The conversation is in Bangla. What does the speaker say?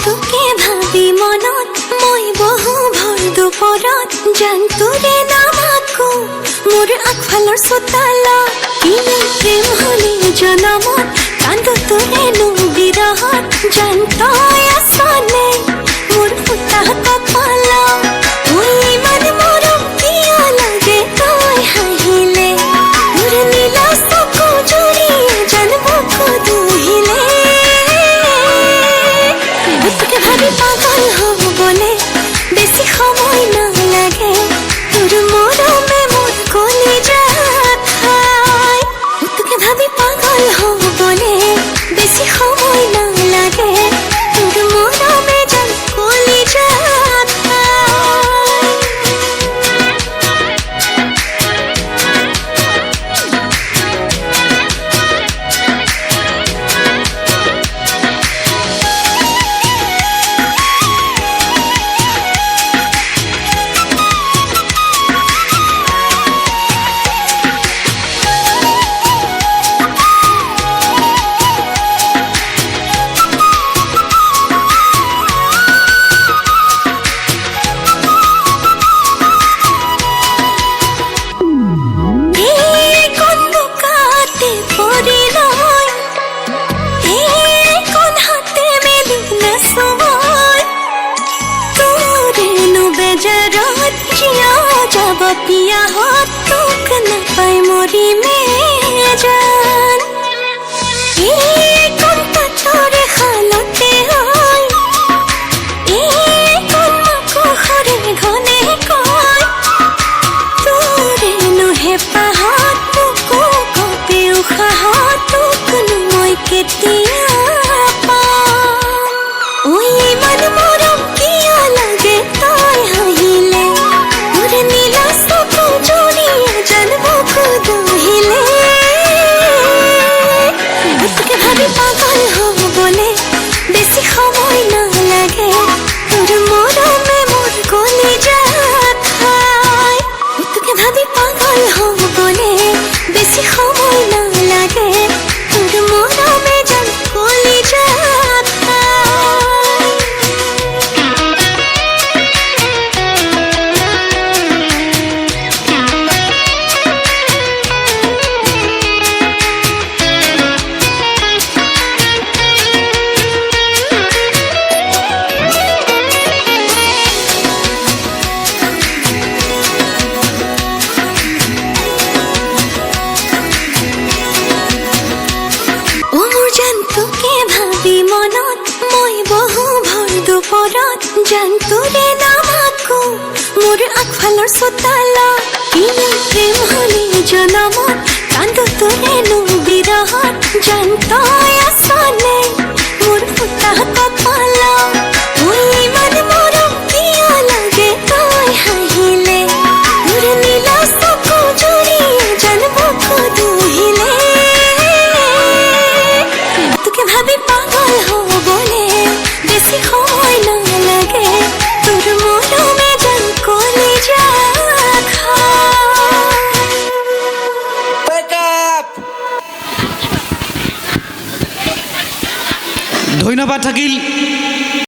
তোকে ভাবি মনত মই বহু ভৰ দুপৰত জানতুৰে নামাকো মোৰ আগফালৰ চোতালত কিনো প্ৰেম হলি জনমত কান্দো তোৰে বিৰহত জান তই আছনে মোৰ ফুটা কপালত মই ইমান মৰম কিয় লাগে তই হাঁহিলে মোৰ নীলা চকু জুৰি জান বুকু দুহিলে তোকে ভাবি পাগল হবলে বেশি সময় নালাগে তোর মরমে মোর কলিজাত খায় তোকে ভাবি পাগল হবলে বেশি সময় নালাগে তোর মরমে জান কলিজাত पिया हो तुक न पाए मोरी में जान कौन तोरे हालते होय कौन को हरे घने कोय तोरे नुहे पाहत तुको कपे उखा तुक न मोय केतिया पा ओई मन मोरम किया लगे तोय हाइले मोरे नीला चकु জড়িয়ে জান বুকু দুহিলে তোকে ভাবি পাগল হবলে বেশি সময় নালাগে তোর মরমে মোর কলিজাত খায় তোকে ভাবি পাগল হবলে বেশি সময় নালাগে তোর মরমে জান কলিজাত তোকে ভাবি মনত মই বহু ভৰ দুপৰত জানতুৰে নামাকো মোৰ আগফালৰ চোতালত কিনো প্ৰেম হলি জনমত কান্দো তোৰে বিৰহত জান তই আছনে মোৰ ফুটা কপালত মই ইমান মৰম কিয় লাগে তই হাঁহিলে মোৰ নীলা চকু জুৰি জান বুকু দুহিলে তোকে ভাবি পাগল হবলে বেশি সময় নালাগে তোর মরমে জান কলিজাত খায় ধন্যবাদ থাকিল।